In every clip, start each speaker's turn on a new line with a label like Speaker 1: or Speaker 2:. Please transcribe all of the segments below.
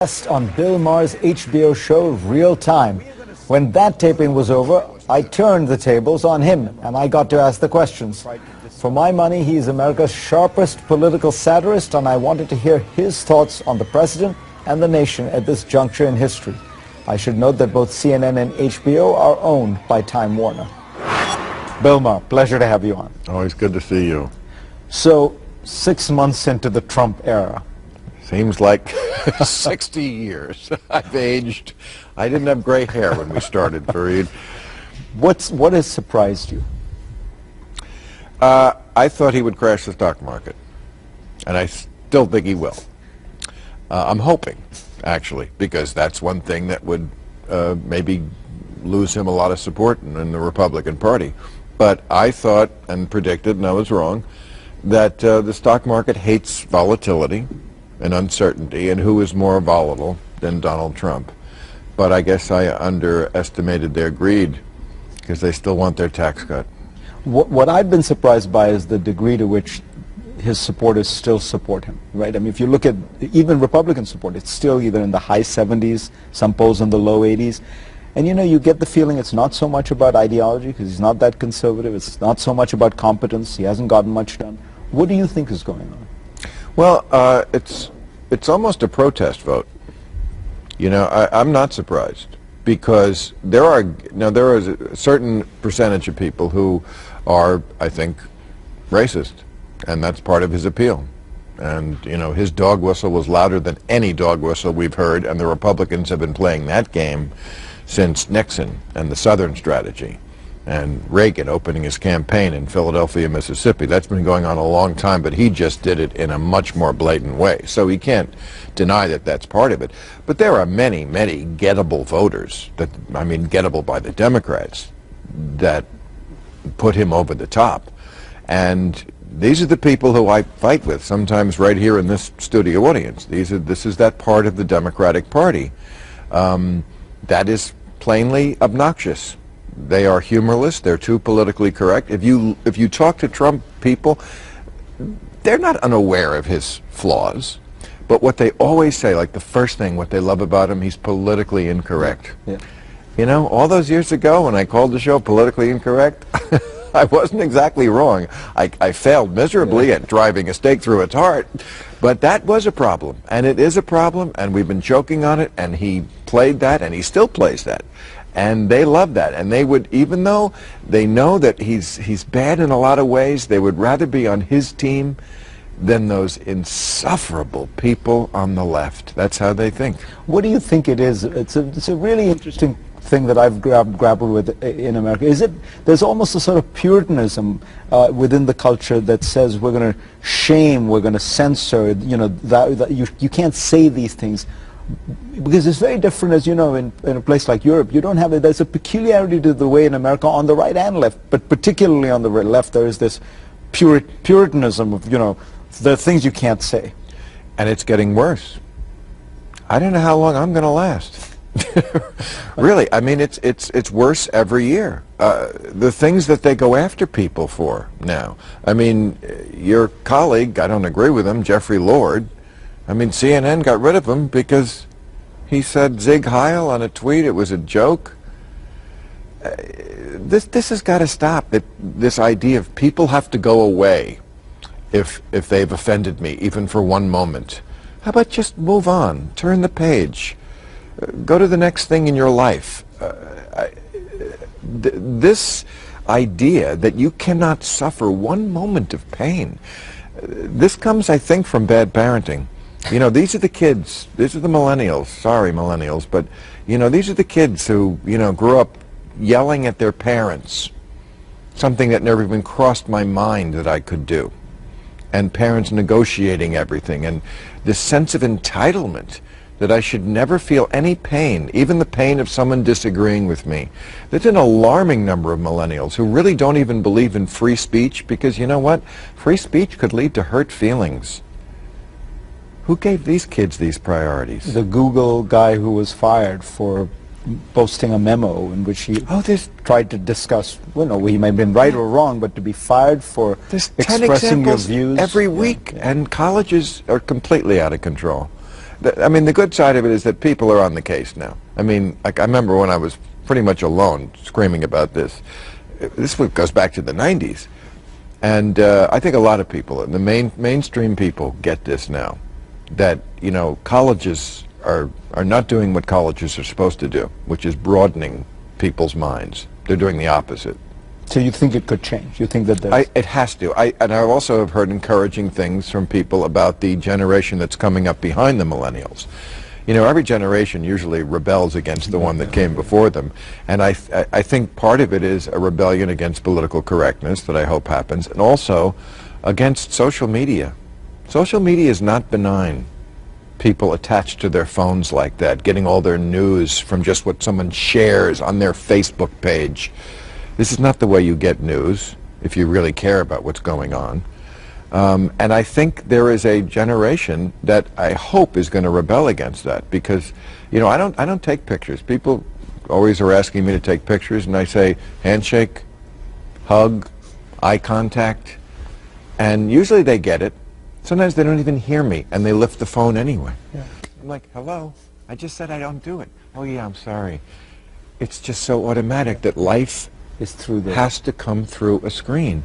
Speaker 1: Guest on Bill Maher's HBO show Real Time. When that taping was over, I turned the tables on him and I got to ask the questions. For my money, he is America's sharpest political satirist, and I wanted to hear his thoughts on the president and the nation at this juncture in history. I should note that both CNN and HBO are owned by Time Warner. Bill Maher, pleasure to have you on.
Speaker 2: Always good to see you.
Speaker 1: So, 6 months into the Trump era.
Speaker 2: Seems like 60 years. I've aged. I didn't have gray hair when we started, Fareed.
Speaker 1: What has surprised you?
Speaker 2: I thought he would crash the stock market, and I still think he will. I'm hoping, actually, because that's one thing that would maybe lose him a lot of support in the Republican Party. But I thought and predicted, and I was wrong, that the stock market hates volatility and uncertainty, and who is more volatile than Donald Trump. But I guess I underestimated their greed, because they still want their tax cut.
Speaker 1: What I've been surprised by is the degree to which his supporters still support him, right? I mean, if you look at even Republican support, it's still either in the high 70s, some polls in the low 80s. And you know, you get the feeling it's not so much about ideology, because he's not that conservative. It's not so much about competence. He hasn't gotten much done. What do you think is going on?
Speaker 2: Well, it's almost a protest vote. You know, I'm not surprised, because there is a certain percentage of people who are, I think, racist, and that's part of his appeal. And you know, his dog whistle was louder than any dog whistle we've heard, and the Republicans have been playing that game since Nixon and the Southern strategy, and Reagan opening his campaign in Philadelphia, Mississippi. That's been going on a long time, but he just did it in a much more blatant way. So he can't deny that that's part of it. But there are many, many gettable voters, gettable by the Democrats, that put him over the top. And these are the people who I fight with, sometimes right here in this studio audience. This is that part of the Democratic Party that is plainly obnoxious. They are humorless. They're too politically correct. If you talk to Trump people, they're not unaware of his flaws. But what they always say, like the first thing, what they love about him, he's politically incorrect.
Speaker 1: Yeah.
Speaker 2: You know, all those years ago when I called the show Politically Incorrect, I wasn't exactly wrong. I failed miserably at driving a stake through its heart. But that was a problem, and it is a problem, and we've been joking on it, and he played that, and he still plays that. And they love that, and they would, even though they know that he's bad in a lot of ways, they would rather be on his team than those insufferable people on the left. That's how they think.
Speaker 1: What do you think it is? It's a really interesting thing that I've grappled with in America. Is it, there's almost a sort of puritanism within the culture that says we're going to shame, we're going to censor, you know, that you can't say these things. Because it's very different, as you know, in a place like Europe. You don't have it. There's a peculiarity to the way in America, on the right and left, but particularly on the left, there is this puritanism of, you know, the things you can't say.
Speaker 2: And it's getting worse. I don't know how long I'm going to last. Really, I mean, it's worse every year. The things that they go after people for now. I mean, your colleague, I don't agree with him, Jeffrey Lord. I mean, CNN got rid of him because he said Zig Heil on a tweet. It was a joke. This has got to stop. This idea of people have to go away if they've offended me, even for one moment. How about just move on, turn the page, go to the next thing in your life. This idea that you cannot suffer one moment of pain, this comes, I think, from bad parenting. You know, these are the kids, these are the millennials, sorry millennials, but, you know, these are the kids who, you know, grew up yelling at their parents, something that never even crossed my mind that I could do, and parents negotiating everything, and this sense of entitlement that I should never feel any pain, even the pain of someone disagreeing with me. There's an alarming number of millennials who really don't even believe in free speech, because you know what? Free speech could lead to hurt feelings. Who gave these kids these priorities?
Speaker 1: The Google guy who was fired for posting a memo in which he tried to discuss, well, no, he may have been right or wrong, but to be fired for expressing your views
Speaker 2: every week, and colleges are completely out of control. I mean, the good side of it is that people are on the case now. I mean, like, I remember when I was pretty much alone screaming about this. This goes back to the 90s. And I think a lot of people, the mainstream people, get this now, that, you know, colleges are not doing what colleges are supposed to do, which is broadening people's minds. They're doing the opposite.
Speaker 1: So you think it could change? You think that there's...
Speaker 2: It has to. And I also have heard encouraging things from people about the generation that's coming up behind the millennials. You know, every generation usually rebels against the one that came before them. And I think part of it is a rebellion against political correctness that I hope happens, and also against social media. Social media is not benign. People attached to their phones like that, getting all their news from just what someone shares on their Facebook page. This is not the way you get news if you really care about what's going on. And I think there is a generation that I hope is going to rebel against that, because, you know, I don't take pictures. People always are asking me to take pictures, and I say handshake, hug, eye contact, and usually they get it. Sometimes they don't even hear me, and they lift the phone anyway. Yeah. I'm like, hello, I just said I don't do it. Oh yeah, I'm sorry. It's just so automatic that life
Speaker 1: is through there.
Speaker 2: Has to come through a screen.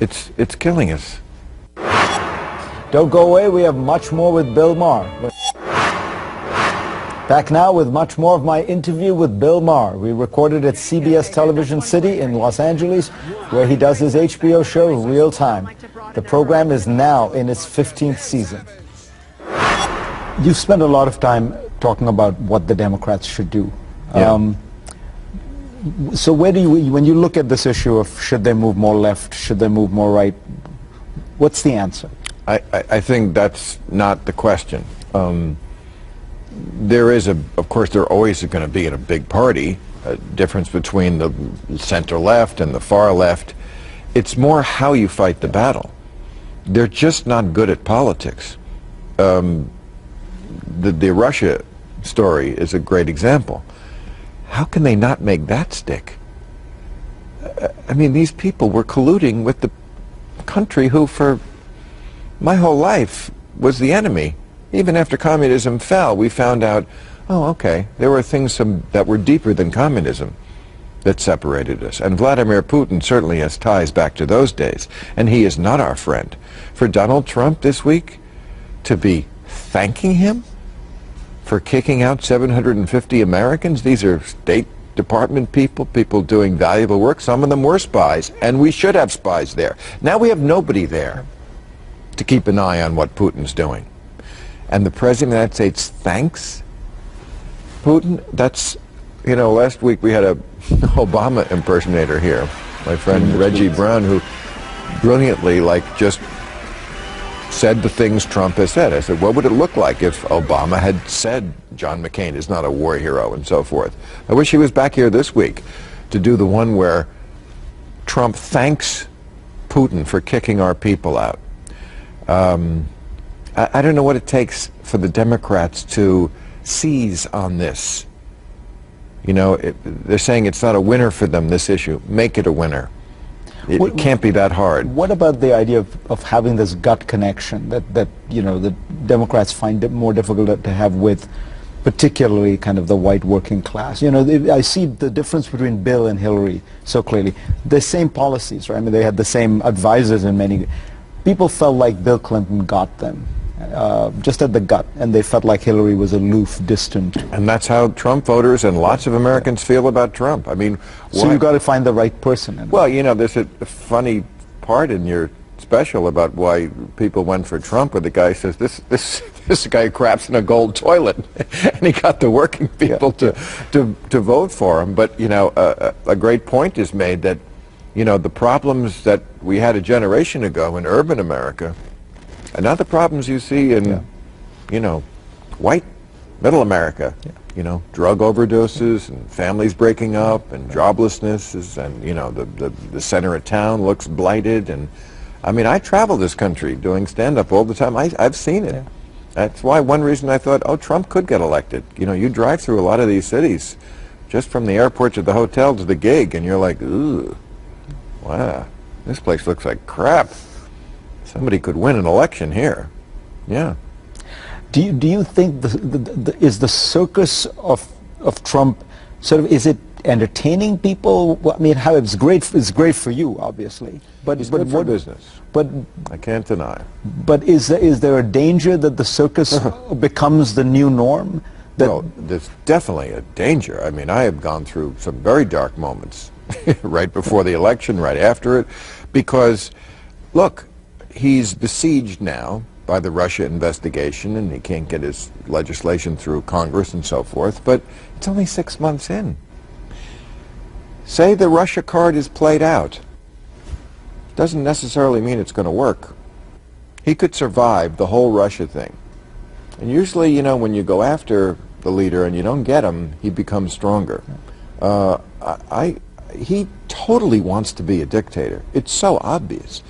Speaker 2: It's killing us.
Speaker 1: Don't go away, we have much more with Bill Maher. Back now with much more of my interview with Bill Maher. We recorded at CBS Television City in Los Angeles, where he does his HBO show Real Time. The program is now in its 15th season. You've spent a lot of time talking about what the Democrats should do.
Speaker 2: Yeah.
Speaker 1: So where do you, when you look at this issue of should they move more left, should they move more right, what's the answer?
Speaker 2: I think that's not the question. There is, of course, there always is going to be in a big party a difference between the center left and the far left. It's more how you fight the battle. They're just not good at politics. The Russia story is a great example. How can they not make that stick? I mean, these people were colluding with the country who, for my whole life, was the enemy. Even after communism fell, we found out, oh, okay, there were things that were deeper than communism that separated us. And Vladimir Putin certainly has ties back to those days, and he is not our friend. For Donald Trump this week to be thanking him for kicking out 750 Americans, these are State Department people, people doing valuable work. Some of them were spies, and we should have spies there. Now we have nobody there to keep an eye on what Putin's doing. And the President of the United States thanks Putin. That's, you know, last week we had a Obama impersonator here, my friend Reggie Brown, who brilliantly, like, just said the things Trump has said. I said, what would it look like if Obama had said John McCain is not a war hero and so forth? I wish he was back here this week to do the one where Trump thanks Putin for kicking our people out. I don't know what it takes for the Democrats to seize on this. You know, they're saying it's not a winner for them, this issue. Make it a winner. It can't be that hard.
Speaker 1: What about the idea of having this gut connection that you know, the Democrats find it more difficult to have with particularly kind of the white working class? You know, I see the difference between Bill and Hillary so clearly. The same policies, right? I mean, they had the same advisors in many. People felt like Bill Clinton got them, just at the gut, and they felt like Hillary was aloof, distant.
Speaker 2: And that's how Trump voters and lots of Americans feel about Trump. I mean,
Speaker 1: so you've got to find the right person.
Speaker 2: Well, you know, there's a funny part in your special about why people went for Trump, where the guy says this guy craps in a gold toilet, and he got the working people to vote for him. But you know, a great point is made that, you know, the problems that we had a generation ago in urban America are not the problems you see in, you know, white middle America. Yeah. You know, drug overdoses and families breaking up and joblessness, and, you know, the center of town looks blighted. And I mean, I travel this country doing stand-up all the time. I've seen it. Yeah. That's why one reason I thought, oh, Trump could get elected. You know, you drive through a lot of these cities, just from the airport to the hotel to the gig, and you're like, ooh. Wow, this place looks like crap. Somebody could win an election here. Yeah.
Speaker 1: Do you think is the circus of Trump sort of, is it entertaining people? Well, I mean, how it's great for you, obviously. But
Speaker 2: It's good for business.
Speaker 1: But
Speaker 2: I can't deny.
Speaker 1: But is there a danger that the circus becomes the new norm?
Speaker 2: Well, there's definitely a danger. I mean, I have gone through some very dark moments right before the election, right after it, because, look, he's besieged now by the Russia investigation, and he can't get his legislation through Congress and so forth, but it's only 6 months in. Say the Russia card is played out. Doesn't necessarily mean it's going to work. He could survive the whole Russia thing. And usually, you know, when you go after the leader and you don't get him, he becomes stronger. He totally wants to be a dictator. It's so obvious.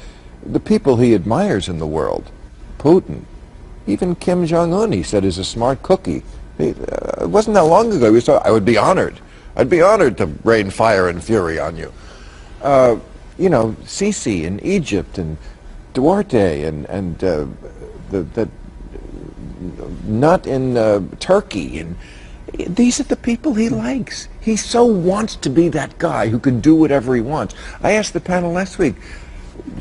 Speaker 2: The people he admires in the world, Putin, even Kim Jong-un, he said, is a smart cookie. It wasn't that long ago he was I would be honored. I'd be honored to rain fire and fury on you. You know, Sisi in Egypt and Duarte and the nut in Turkey, and these are the people he likes. He so wants to be that guy who can do whatever he wants. I asked the panel last week,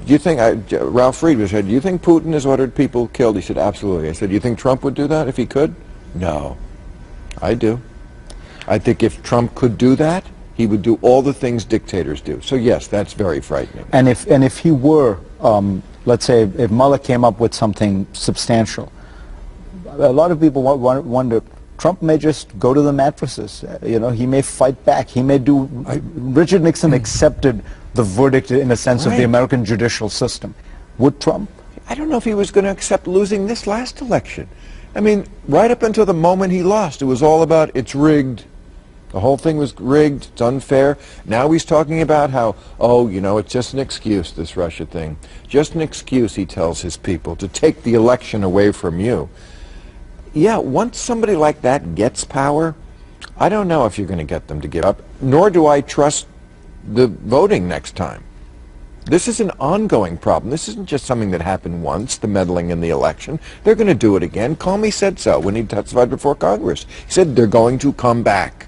Speaker 2: do you think, Ralph Friedman said, do you think Putin has ordered people killed? He said, absolutely. I said, do you think Trump would do that if he could? No. I do. I think if Trump could do that, he would do all the things dictators do. So yes, that's very frightening.
Speaker 1: And if he were, let's say, if Mueller came up with something substantial, a lot of people wonder, Trump may just go to the mattresses. You know, he may fight back. He may do. Richard Nixon accepted the verdict in a sense of the American judicial system. Would Trump?
Speaker 2: I don't know if he was going to accept losing this last election. I mean, right up until the moment he lost, it was all about it's rigged. The whole thing was rigged. It's unfair. Now he's talking about how, oh, you know, it's just an excuse, this Russia thing. Just an excuse, he tells his people, to take the election away from you. Yeah, once somebody like that gets power, I don't know if you're going to get them to give up, nor do I trust the voting next time. This is an ongoing problem. This isn't just something that happened once, the meddling in the election. They're going to do it again. Comey said so when he testified before Congress. He said they're going to come back.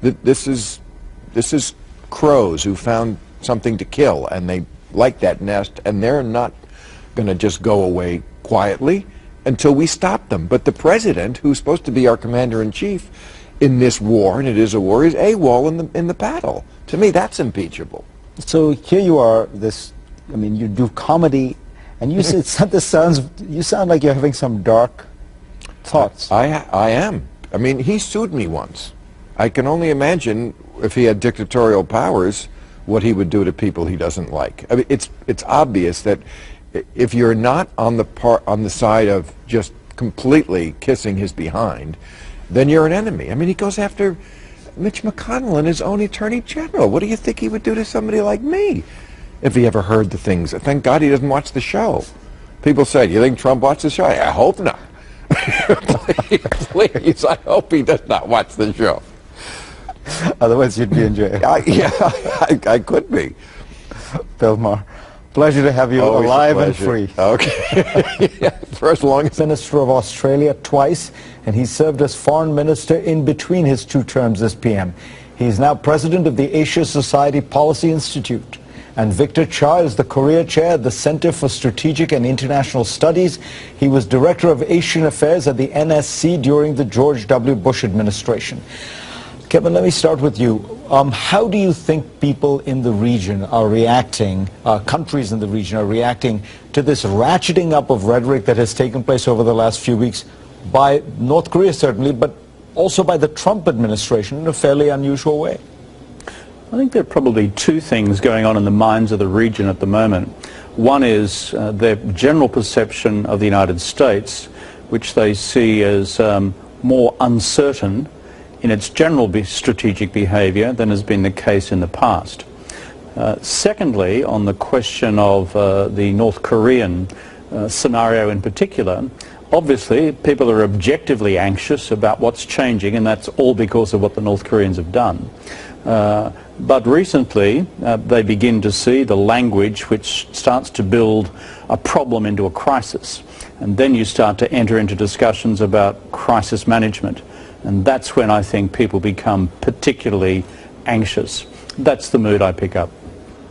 Speaker 2: This is crows who found something to kill, and they like that nest, and they're not going to just go away quietly until we stop them. But the president, who's supposed to be our commander-in-chief in this war, and it is a war, is AWOL in the battle. To me, that's impeachable.
Speaker 1: So here you are, I mean, you do comedy, and you you sound like you're having some dark thoughts.
Speaker 2: I am. I mean, he sued me once. I can only imagine if he had dictatorial powers, what he would do to people he doesn't like. I mean, it's obvious that if you're not on the side of just completely kissing his behind, then you're an enemy. I mean, he goes after Mitch McConnell and his own attorney general. What do you think he would do to somebody like me if he ever heard the things? Thank God he doesn't watch the show. People say, you think Trump watches the show? I hope not. Please, I hope he does not watch the show.
Speaker 1: Otherwise, you'd be in jail.
Speaker 2: I could be.
Speaker 1: Bill Maher, pleasure to have you alive and free.
Speaker 2: Okay. Yeah, for as long as...
Speaker 1: Minister of Australia twice, and he served as foreign minister in between his 2 terms as PM. He is now president of the Asia Society Policy Institute. And Victor Cha is the Korea chair at the Center for Strategic and International Studies. He was director of Asian Affairs at the NSC during the George W. Bush administration. Kevin, let me start with you. How do you think people in the region are reacting, countries in the region are reacting to this ratcheting up of rhetoric that has taken place over the last few weeks by North Korea certainly, but also by the Trump administration in a fairly unusual way?
Speaker 3: I think there are probably 2 things going on in the minds of the region at the moment. One is their general perception of the United States, which they see as more uncertain in its general strategic behavior than has been the case in the past. Secondly, on the question of the North Korean scenario in particular, obviously people are objectively anxious about what's changing, and that's all because of what the North Koreans have done. But recently they begin to see the language which starts to build a problem into a crisis. And then you start to enter into discussions about crisis management. And that's when I think people become particularly anxious. That's the mood I pick up.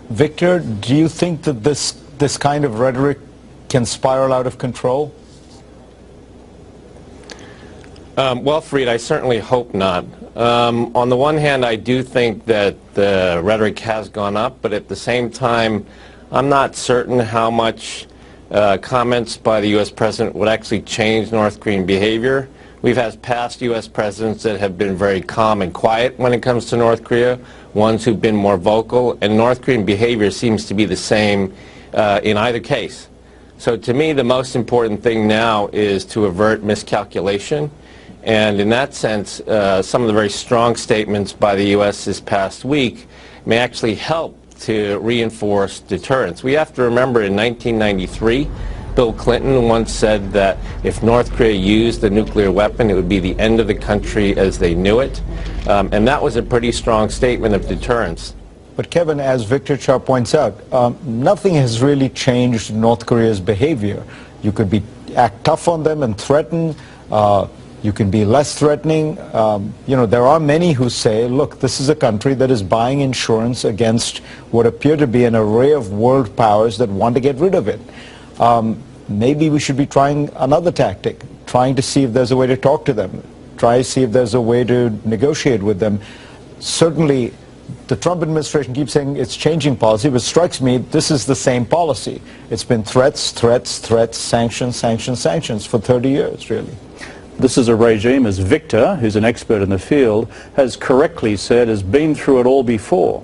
Speaker 1: Victor, do you think that this kind of rhetoric can spiral out of control?
Speaker 4: Well, Fareed, I certainly hope not. On the one hand, I do think that the rhetoric has gone up, but at the same time, I'm not certain how much comments by the U.S. President would actually change North Korean behavior. We've had past U.S. presidents that have been very calm and quiet when it comes to North Korea, ones who've been more vocal, and North Korean behavior seems to be the same in either case. So to me, the most important thing now is to avert miscalculation. And in that sense, some of the very strong statements by the U.S. this past week may actually help to reinforce deterrence. We have to remember in 1993, Bill Clinton once said that if North Korea used a nuclear weapon, it would be the end of the country as they knew it. And that was a pretty strong statement of deterrence.
Speaker 1: But Kevin, as Victor Cha points out, nothing has really changed North Korea's behavior. You could act tough on them and threaten. You can be less threatening. There are many who say, look, this is a country that is buying insurance against what appear to be an array of world powers that want to get rid of it. Maybe we should be trying another tactic, trying to see if there's a way to talk to them, try to see if there's a way to negotiate with them. Certainly, the Trump administration keeps saying it's changing policy, but it strikes me this is the same policy. It's been threats, threats, threats, sanctions, sanctions, sanctions for 30 years, really.
Speaker 3: This is a regime, as Victor, who's an expert in the field, has correctly said, has been through it all before.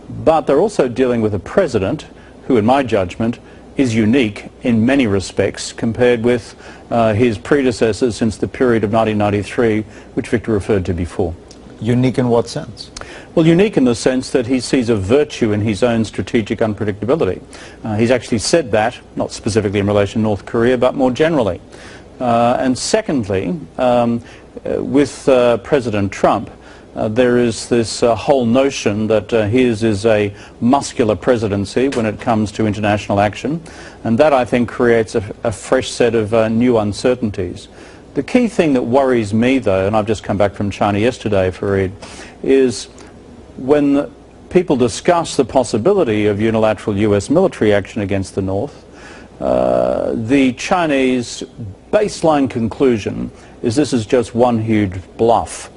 Speaker 3: But they're also dealing with a president who, in my judgment, is unique in many respects compared with his predecessors since the period of 1993, which Victor referred to before.
Speaker 1: Unique in what sense?
Speaker 3: Well, unique in the sense that he sees a virtue in his own strategic unpredictability. He's actually said that, not specifically in relation to North Korea, but more generally. And secondly, with President Trump, there is this whole notion that his is a muscular presidency when it comes to international action, and that, I think, creates a fresh set of new uncertainties. The key thing that worries me, though, and I've just come back from China yesterday, Fareed, is when people discuss the possibility of unilateral U.S. military action against the North, the Chinese baseline conclusion is this is just one huge bluff.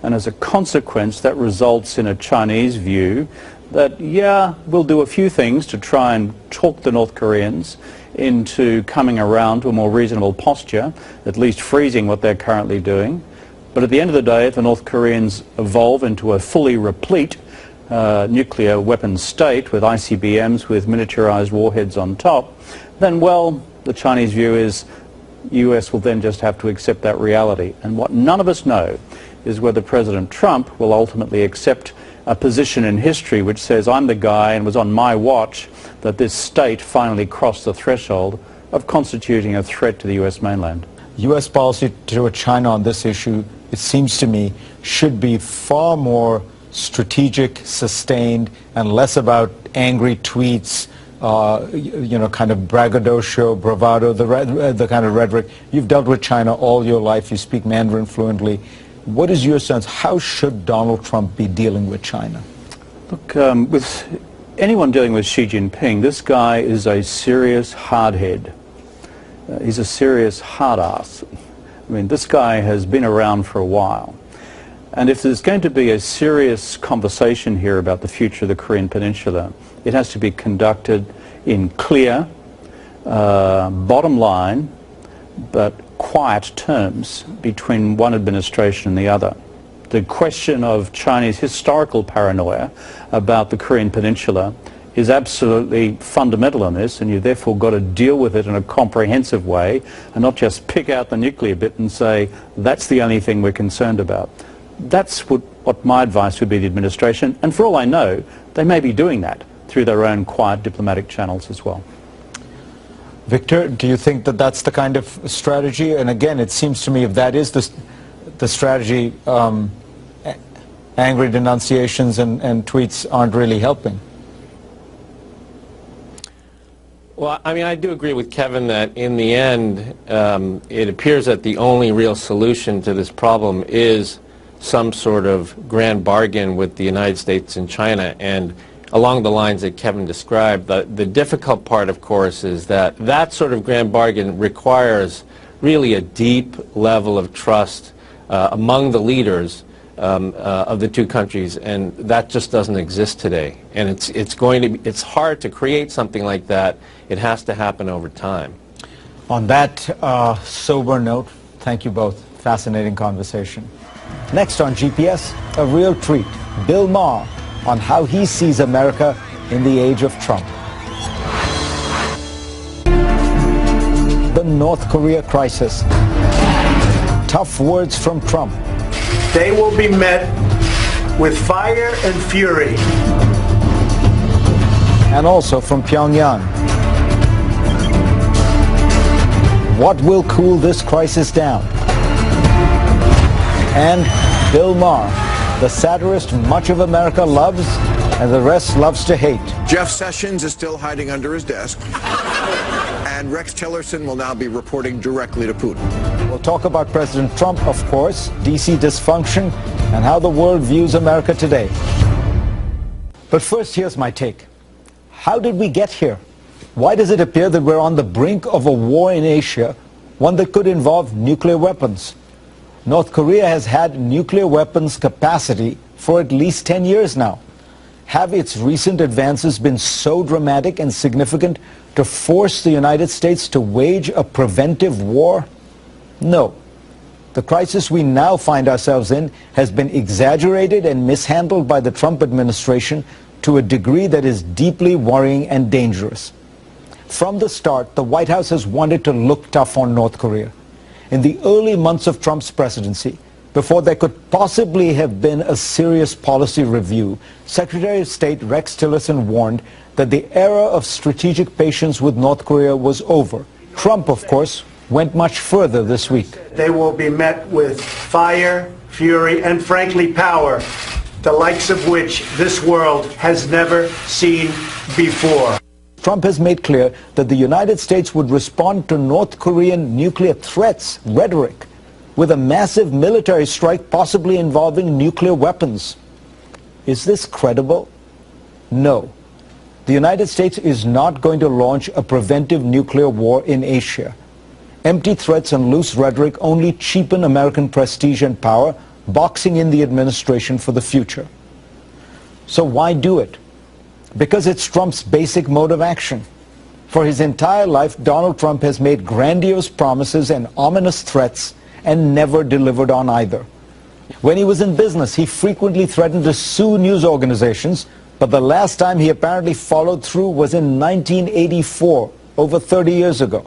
Speaker 3: And as a consequence, that results in a Chinese view that, yeah, we'll do a few things to try and talk the North Koreans into coming around to a more reasonable posture, at least freezing what they're currently doing. But at the end of the day, if the North Koreans evolve into a fully replete nuclear weapons state with ICBMs with miniaturized warheads on top, then, well, the Chinese view is the US will then just have to accept that reality. And what none of us know is whether President Trump will ultimately accept a position in history which says, I'm the guy and it was on my watch that this state finally crossed the threshold of constituting a threat to the US mainland.
Speaker 1: US policy toward China on this issue, it seems to me, should be far more strategic, sustained, and less about angry tweets, kind of braggadocio, bravado, the kind of rhetoric. You've dealt with China all your life. You speak Mandarin fluently. What is your sense? How should Donald Trump be dealing with China?
Speaker 3: Look, with anyone dealing with Xi Jinping, this guy is a serious hardhead. He's a serious hard ass. I mean, this guy has been around for a while. And if there's going to be a serious conversation here about the future of the Korean Peninsula, it has to be conducted in clear, bottom line, but quiet terms between one administration and the other. The question of Chinese historical paranoia about the Korean Peninsula is absolutely fundamental in this, and you've therefore got to deal with it in a comprehensive way and not just pick out the nuclear bit and say, that's the only thing we're concerned about. That's what my advice would be to the administration, and for all I know, they may be doing that through their own quiet diplomatic channels as well.
Speaker 1: Victor, do you think that that's the kind of strategy? And again, it seems to me if that is the strategy, angry denunciations and tweets aren't really helping.
Speaker 4: Well, I mean, I do agree with Kevin that in the end, it appears that the only real solution to this problem is some sort of grand bargain with the United States and China. And along the lines that Kevin described, the difficult part, of course, is that that sort of grand bargain requires really a deep level of trust among the leaders of the two countries, and that just doesn't exist today. And it's hard to create something like that. It has to happen over time.
Speaker 1: On that sober note, thank you both. Fascinating conversation. Next on GPS, a real treat. Bill Maher on how he sees America in the age of Trump. The North Korea crisis. Tough words from Trump.
Speaker 5: They will be met with fire and fury.
Speaker 1: And also from Pyongyang. What will cool this crisis down? And Bill Maher, the satirist much of America loves and the rest loves to hate.
Speaker 6: Jeff Sessions is still hiding under his desk. And Rex Tillerson will now be reporting directly to Putin.
Speaker 1: We'll talk about President Trump, of course, D.C. dysfunction, and how the world views America today. But first, here's my take. How did we get here? Why does it appear that we're on the brink of a war in Asia, one that could involve nuclear weapons? North Korea has had nuclear weapons capacity for at least 10 years now. Have its recent advances been so dramatic and significant to force the United States to wage a preventive war? No. The crisis we now find ourselves in has been exaggerated and mishandled by the Trump administration to a degree that is deeply worrying and dangerous. From the start, the White House has wanted to look tough on North Korea. In the early months of Trump's presidency, before there could possibly have been a serious policy review, Secretary of State Rex Tillerson warned that the era of strategic patience with North Korea was over. Trump, of course, went much further this week.
Speaker 5: They will be met with fire, fury, and frankly power, the likes of which this world has never seen before.
Speaker 1: Trump has made clear that the United States would respond to North Korean nuclear threats, rhetoric, with a massive military strike possibly involving nuclear weapons. Is this credible? No. The United States is not going to launch a preventive nuclear war in Asia. Empty threats and loose rhetoric only cheapen American prestige and power, boxing in the administration for the future. So why do it? Because it's Trump's basic mode of action. For his entire life, Donald Trump has made grandiose promises and ominous threats and never delivered on either. When he was in business, he frequently threatened to sue news organizations, but the last time he apparently followed through was in 1984, over 30 years ago.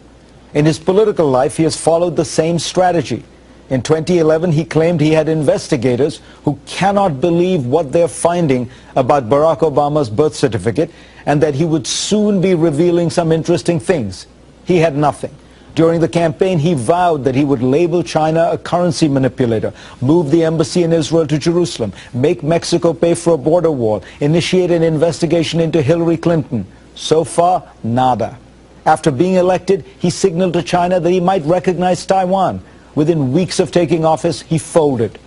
Speaker 1: In his political life, he has followed the same strategy. In 2011, he claimed he had investigators who cannot believe what they're finding about Barack Obama's birth certificate and that he would soon be revealing some interesting things. He had nothing. During the campaign, he vowed that he would label China a currency manipulator, move the embassy in Israel to Jerusalem, make Mexico pay for a border wall, initiate an investigation into Hillary Clinton. So far, nada. After being elected, he signaled to China that he might recognize Taiwan. Within weeks of taking office, he folded.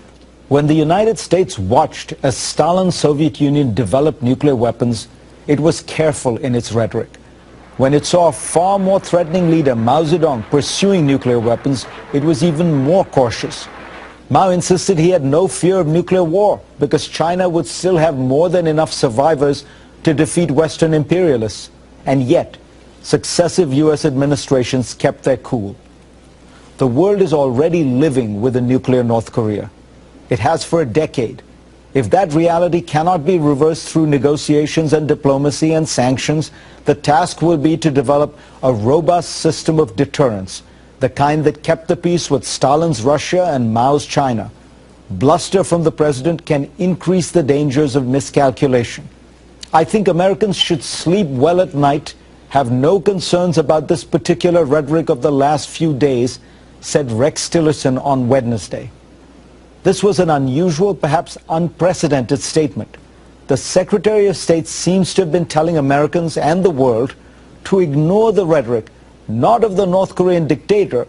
Speaker 1: When the United States watched as Stalin's Soviet Union developed nuclear weapons, it was careful in its rhetoric. When it saw a far more threatening leader, Mao Zedong, pursuing nuclear weapons, it was even more cautious. Mao insisted he had no fear of nuclear war because China would still have more than enough survivors to defeat Western imperialists. And yet, successive U.S. administrations kept their cool. The world is already living with a nuclear North Korea. It has for a decade. If that reality cannot be reversed through negotiations and diplomacy and sanctions, the task will be to develop a robust system of deterrence, the kind that kept the peace with Stalin's Russia and Mao's China. Bluster from the president can increase the dangers of miscalculation. I think Americans should sleep well at night, have no concerns about this particular rhetoric of the last few days, said Rex Tillerson on Wednesday. This was an unusual, perhaps unprecedented statement. The Secretary of State seems to have been telling Americans and the world to ignore the rhetoric, not of the North Korean dictator,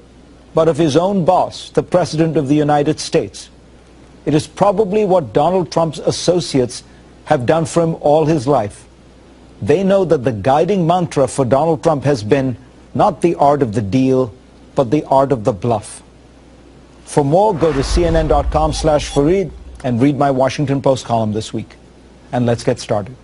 Speaker 1: but of his own boss, the President of the United States. It is probably what Donald Trump's associates have done for him all his life. They know that the guiding mantra for Donald Trump has been not the art of the deal, but the art of the bluff. For more, go to cnn.com/Fareed and read my Washington Post column this week. And let's get started.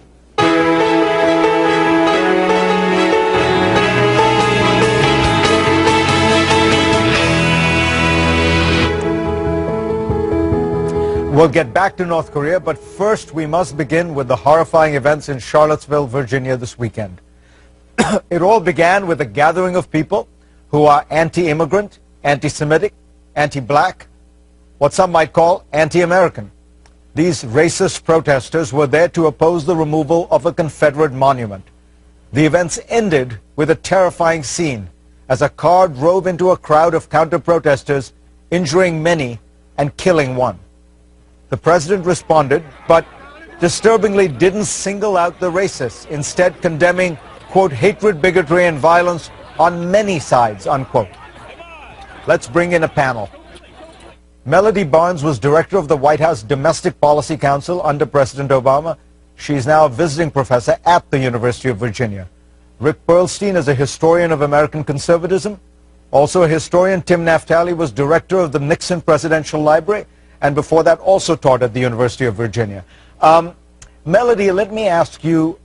Speaker 1: We'll get back to North Korea, but first we must begin with the horrifying events in Charlottesville, Virginia this weekend. It all began with a gathering of people who are anti-immigrant, anti-Semitic, anti-black, what some might call anti-American. These racist protesters were there to oppose the removal of a Confederate monument. The events ended with a terrifying scene as a car drove into a crowd of counter-protesters, injuring many and killing one. The president responded, but disturbingly didn't single out the racists, instead condemning, quote, hatred, bigotry, and violence on many sides, unquote. Let's bring in a panel. Melody Barnes was director of the White House Domestic Policy Council under President Obama. She's now a visiting professor at the University of Virginia. Rick Perlstein is a historian of American conservatism. Also a historian, Tim Naftali was director of the Nixon Presidential Library, and before that also taught at the University of Virginia. Melody, let me ask you,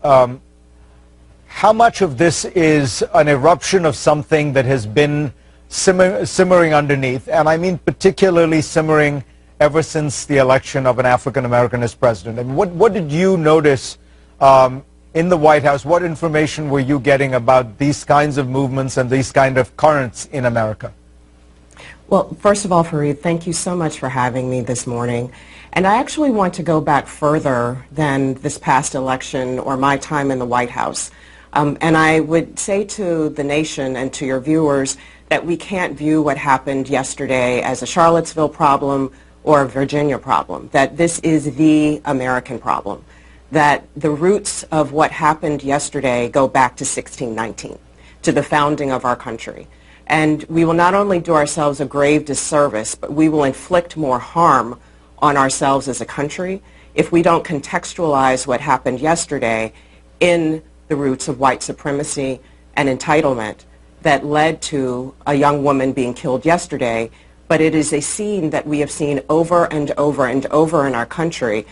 Speaker 1: how much of this is an eruption of something that has been simmering underneath, and I mean particularly simmering ever since the election of an African American as president? And what did you notice in the White House? What information were you getting about these kinds of movements and these kind of currents in America?
Speaker 7: Well, first of all, Fareed, thank you so much for having me this morning. And I actually want to go back further than this past election or my time in the White House. And I would say to the nation and to your viewers that we can't view what happened yesterday as a Charlottesville problem or a Virginia problem, that this is the American problem, that the roots of what happened yesterday go back to 1619, to the founding of our country. And we will not only do ourselves a grave disservice, but we will inflict more harm on ourselves as a country if we don't contextualize what happened yesterday in the roots of white supremacy and entitlement that led to a young woman being killed yesterday. But it is a scene that we have seen over and over and over in our country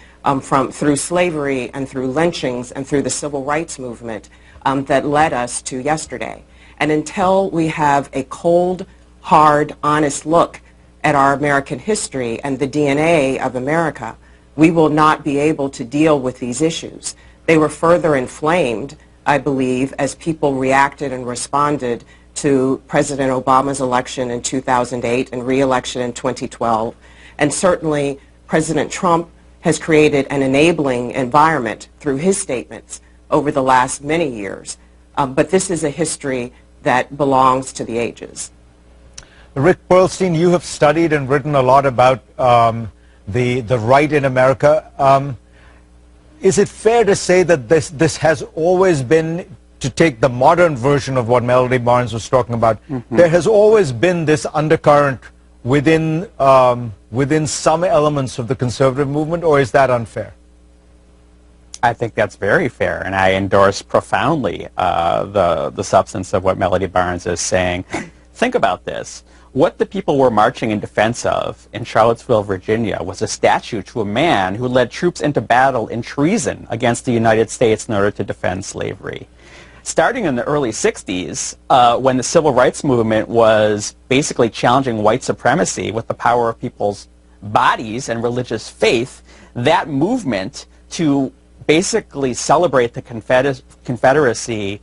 Speaker 7: through slavery and through lynchings and through the civil rights movement that led us to yesterday. And until we have a cold, hard, honest look at our American history and the DNA of America, we will not be able to deal with these issues. They were further inflamed, I believe, as people reacted and responded to President Obama's election in 2008 and re-election in 2012. And certainly President Trump has created an enabling environment through his statements over the last many years. But this is a history that belongs to the ages.
Speaker 1: Rick Perlstein, you have studied and written a lot about the right in America. Is it fair to say that this has always been, to take the modern version of what Melody Barnes was talking about, there has always been this undercurrent within some elements of the conservative movement, or is that unfair?
Speaker 8: I think that's very fair, and I endorse profoundly the substance of what Melody Barnes is saying. Think about this. What the people were marching in defense of in Charlottesville, Virginia, was a statue to a man who led troops into battle in treason against the United States in order to defend slavery. Starting in the early 60s, when the civil rights movement was basically challenging white supremacy with the power of people's bodies and religious faith, that movement to basically celebrate the Confederacy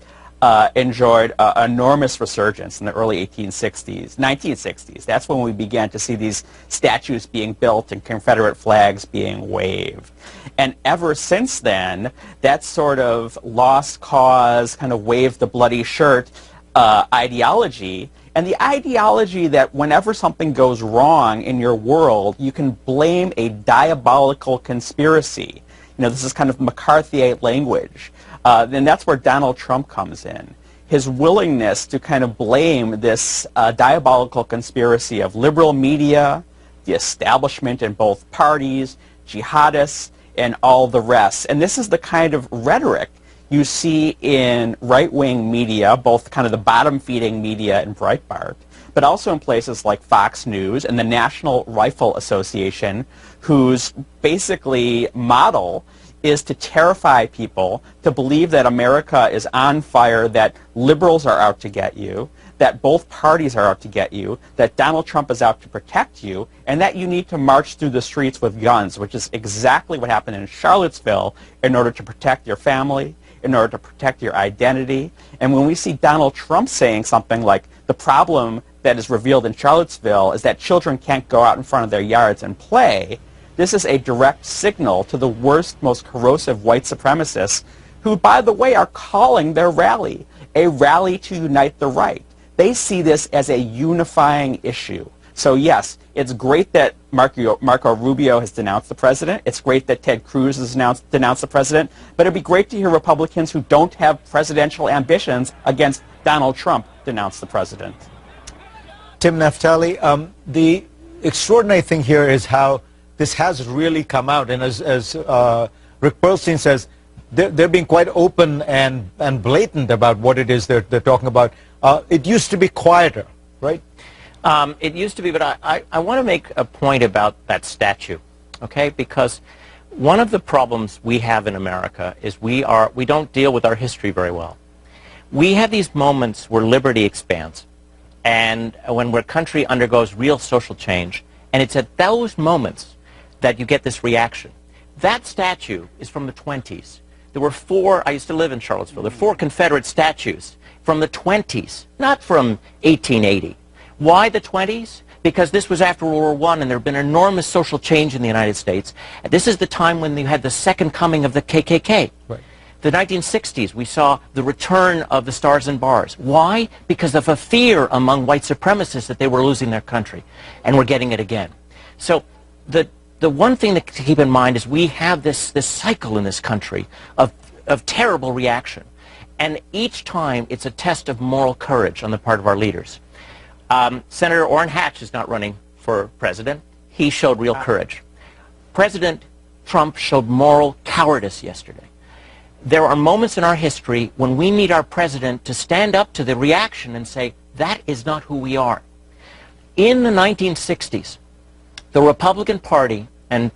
Speaker 8: enjoyed enormous resurgence in the early 1960s. That's when we began to see these statues being built and Confederate flags being waved. And ever since then, that sort of lost cause, kind of wave the bloody shirt ideology, and the ideology that whenever something goes wrong in your world, you can blame a diabolical conspiracy. You know, this is kind of McCarthyite language. And that's where Donald Trump comes in. his willingness to kind of blame this diabolical conspiracy of liberal media, the establishment in both parties, jihadists, and all the rest. And this is the kind of rhetoric you see in right-wing media, both kind of the bottom-feeding media in Breitbart, but also in places like Fox News and the National Rifle Association, whose basically model is to terrify people to believe that America is on fire, that liberals are out to get you, that both parties are out to get you, that Donald Trump is out to protect you, and that you need to march through the streets with guns, which is exactly what happened in Charlottesville in order to protect your family, in order to protect your identity. And when we see Donald Trump saying something like, the problem that is revealed in Charlottesville is that children can't go out in front of their yards and play, this is a direct signal to the worst, most corrosive white supremacists who, by the way, are calling their rally a rally to unite the right. They see this as a unifying issue. So yes, it's great that Marco Rubio has denounced the president. It's great that Ted Cruz has denounced the president. But it'd be great to hear Republicans who don't have presidential ambitions against Donald Trump denounce the president.
Speaker 1: Tim Naftali, the extraordinary thing here is how this has really come out. And as Rick Perlstein says, they're being quite open and blatant about what it is they're talking about. It used to be quieter, right?
Speaker 9: It used to be, but I want to make a point about that statue, okay? Because one of the problems we have in America is we don't deal with our history very well. We have these moments where liberty expands, and when our country undergoes real social change, and it's at those moments that you get this reaction. That statue is from the 20s. There were four, I used to live in Charlottesville, there were four Confederate statues from the 20s, not from 1880. Why the 20s? Because this was after World War I, and there had been enormous social change in the United States. This is the time when you had the second coming of the KKK.
Speaker 1: Right.
Speaker 9: The 1960s, we saw the return of the Stars and Bars. Why? Because of a fear among white supremacists that they were losing their country, and we're getting it again. So the one thing to keep in mind is we have this cycle in this country of terrible reaction. And each time it's a test of moral courage on the part of our leaders. Senator Orrin Hatch is not running for president. He showed real courage. President Trump showed moral cowardice yesterday. There are moments in our history when we need our president to stand up to the reaction and say, that is not who we are. In the 1960s, the Republican Party, and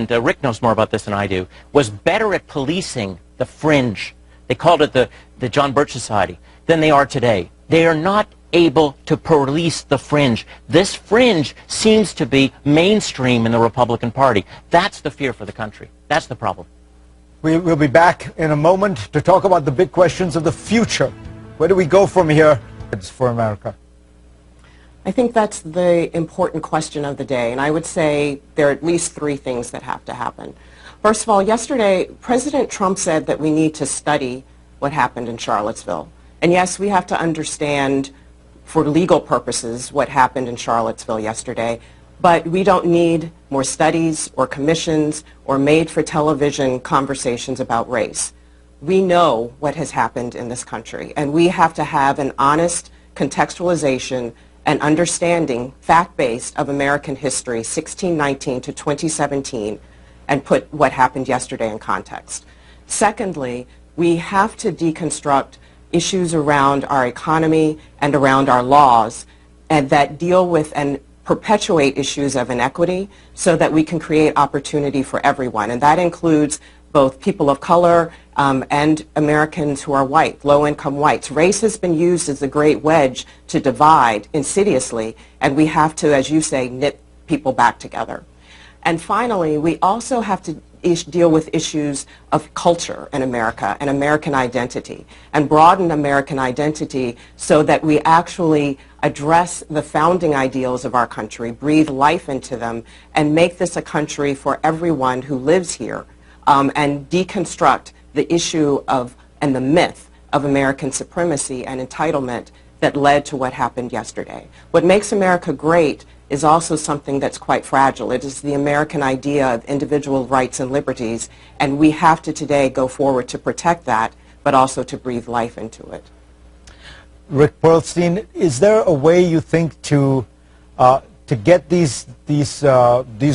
Speaker 9: Rick knows more about this than I do, was better at policing the fringe. They called it the John Birch Society, than they are today. They are not able to police the fringe. This fringe seems to be mainstream in the Republican Party. That's the fear for the country. That's the problem.
Speaker 1: We'll be back in a moment to talk about the big questions of the future. Where do we go from here for America?
Speaker 7: I think that's the important question of the day, and I would say there are at least three things that have to happen. First of all, yesterday, President Trump said that we need to study what happened in Charlottesville. And yes, we have to understand for legal purposes what happened in Charlottesville yesterday, but we don't need more studies or commissions or made-for-television conversations about race. We know what has happened in this country, and we have to have an honest contextualization and understanding, fact-based, of American history, 1619 to 2017, and put what happened yesterday in context. Secondly, we have to deconstruct issues around our economy and around our laws and that deal with and perpetuate issues of inequity so that we can create opportunity for everyone. And that includes both people of color and Americans who are white, low-income whites. Race has been used as a great wedge to divide insidiously, and we have to, as you say, knit people back together. And finally, we also have to deal with issues of culture in America and American identity and broaden American identity so that we actually address the founding ideals of our country, breathe life into them, and make this a country for everyone who lives here, and deconstruct the issue of and the myth of American supremacy and entitlement that led to what happened yesterday. What makes America great is also something that's quite fragile. It is the American idea of individual rights and liberties, and we have to today go forward to protect that, but also to breathe life into it.
Speaker 1: Rick Perlstein, is there a way you think to get these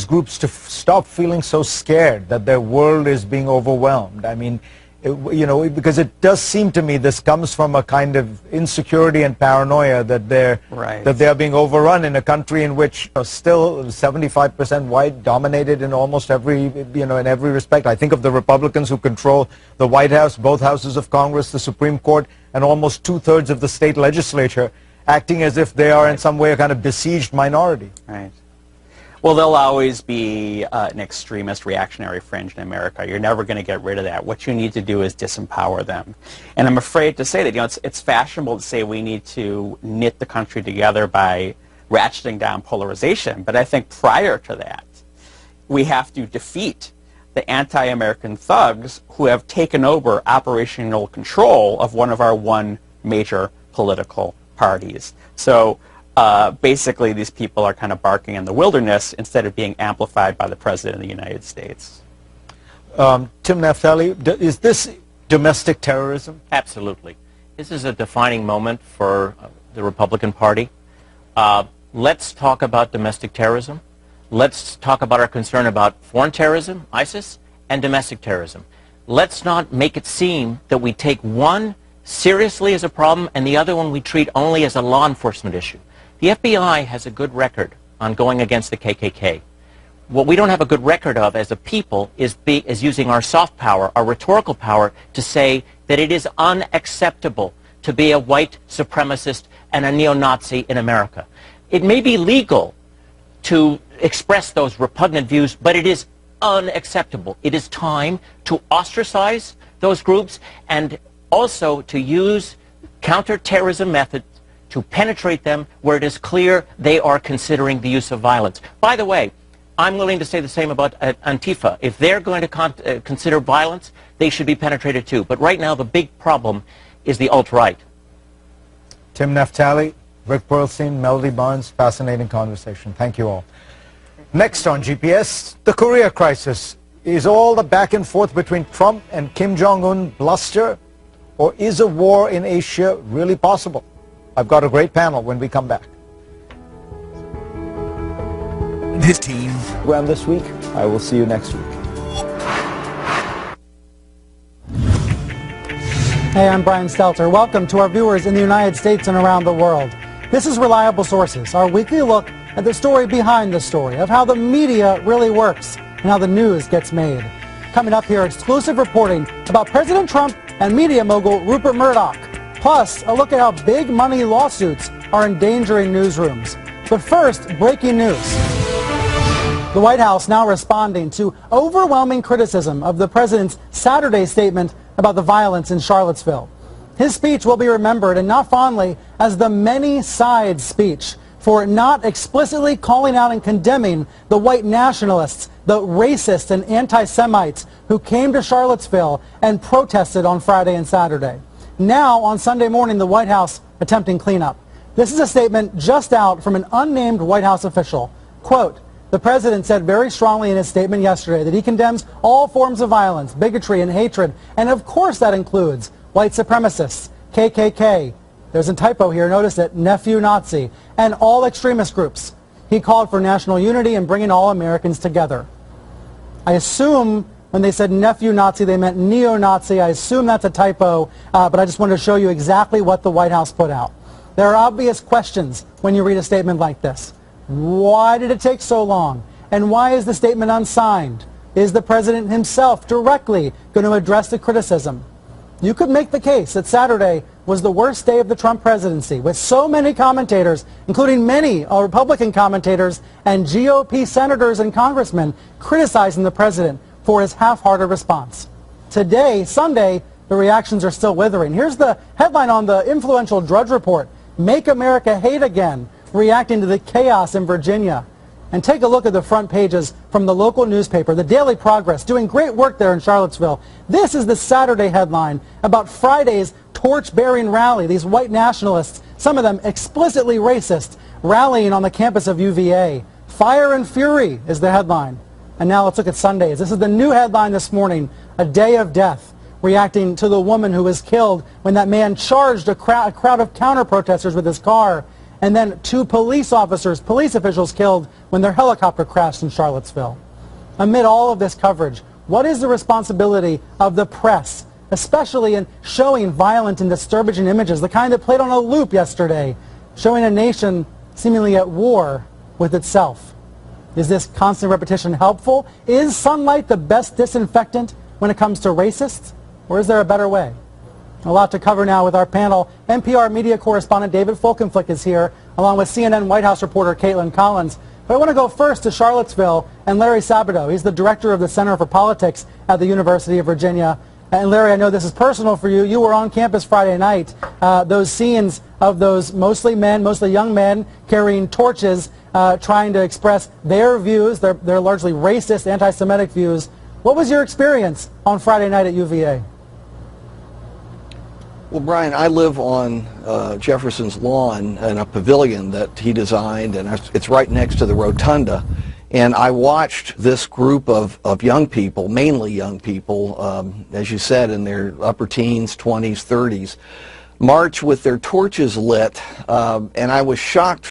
Speaker 1: groups to stop feeling so scared that their world is being overwhelmed? I mean, because it does seem to me this comes from a kind of insecurity and paranoia that they are being overrun in a country in which still 75% white, dominated in almost every in every respect. I think of the Republicans who control the White House, both houses of Congress, the Supreme Court, and almost 2/3 of the state legislature, acting as if they are in some way a kind of besieged minority.
Speaker 8: Right. Well, there'll always be an extremist reactionary fringe in America. You're never going to get rid of that. What you need to do is disempower them. And I'm afraid to say that, it's fashionable to say we need to knit the country together by ratcheting down polarization. But I think prior to that, we have to defeat the anti-American thugs who have taken over operational control of one of our major political parties. So basically, these people are kind of barking in the wilderness instead of being amplified by the President of the United States.
Speaker 1: Tim Naftali, is this domestic terrorism?
Speaker 9: Absolutely. This is a defining moment for the Republican Party. Let's talk about domestic terrorism. Let's talk about our concern about foreign terrorism, ISIS, and domestic terrorism. Let's not make it seem that we take one seriously as a problem and the other one we treat only as a law enforcement issue. The FBI has a good record on going against the KKK. What we don't have a good record of as a people is using our soft power, our rhetorical power, to say that it is unacceptable to be a white supremacist and a neo-Nazi in America. It may be legal to express those repugnant views, but it is unacceptable. It is time to ostracize those groups and also to use counterterrorism methods to penetrate them where it is clear they are considering the use of violence. By the way, I'm willing to say the same about Antifa. If they're going to consider violence, they should be penetrated too. But right now, the big problem is the alt-right.
Speaker 1: Tim Naftali, Rick Perlstein, Melody Barnes, fascinating conversation. Thank you all. Next on GPS, the Korea crisis. Is all the back and forth between Trump and Kim Jong-un bluster, or is a war in Asia really possible? I've got a great panel when we come back.
Speaker 10: His team.
Speaker 1: Program this week. I will see you next week.
Speaker 11: Hey, I'm Brian Stelter. Welcome to our viewers in the United States and around the world. This is Reliable Sources, our weekly look at the story behind the story of how the media really works and how the news gets made. Coming up here, exclusive reporting about President Trump and media mogul Rupert Murdoch. Plus, a look at how big money lawsuits are endangering newsrooms. But first, breaking news. The White House now responding to overwhelming criticism of the president's Saturday statement about the violence in Charlottesville. His speech will be remembered, and not fondly, as the many-side speech for not explicitly calling out and condemning the white nationalists, the racists and anti-Semites who came to Charlottesville and protested on Friday and Saturday. Now, on Sunday morning, the White House attempting cleanup. This is a statement just out from an unnamed White House official. Quote, the president said very strongly in his statement yesterday that he condemns all forms of violence, bigotry, and hatred, and of course that includes white supremacists, KKK, there's a typo here, notice it, nephew Nazi, and all extremist groups. He called for national unity and bringing all Americans together. I assume when they said nephew Nazi, they meant neo-Nazi. I assume that's a typo, but I just wanted to show you exactly what the White House put out. There are obvious questions when you read a statement like this. Why did it take so long? And why is the statement unsigned? Is the president himself directly going to address the criticism? You could make the case that Saturday was the worst day of the Trump presidency, with so many commentators, including many Republican commentators and GOP senators and congressmen, criticizing the president for his half-hearted response. Today, Sunday, the reactions are still withering. Here's the headline on the influential Drudge Report, Make America Hate Again, reacting to the chaos in Virginia. And take a look at the front pages from the local newspaper, the Daily Progress, doing great work there in Charlottesville. This is the Saturday headline about Friday's torch-bearing rally. These white nationalists, some of them explicitly racist, rallying on the campus of UVA. Fire and fury is the headline. And now let's look at Sundays. This is the new headline this morning, a day of death. reacting to the woman who was killed when that man charged a crowd of counter-protesters with his car, and then 2 police officials killed when their helicopter crashed in Charlottesville. Amid all of this coverage, what is the responsibility of the press, especially in showing violent and disturbing images, the kind that played on a loop yesterday, showing a nation seemingly at war with itself? Is this constant repetition helpful? Is sunlight the best disinfectant when it comes to racists? Or is there a better way? A lot to cover now with our panel. NPR media correspondent David Folkenflik is here, along with CNN White House reporter Caitlin Collins. But I want to go first to Charlottesville and Larry Sabato. He's the director of the Center for Politics at the University of Virginia. And Larry, I know this is personal for you. You were on campus Friday night. Those scenes of those mostly men, mostly young men, carrying torches, trying to express their views, their largely racist, anti-Semitic views. What was your experience on Friday night at UVA?
Speaker 12: Well, Brian, I live on Jefferson's lawn in a pavilion that he designed, and it's right next to the rotunda. And I watched this group of young people, mainly young people, as you said, in their upper teens, 20s, 30s, march with their torches lit, and I was shocked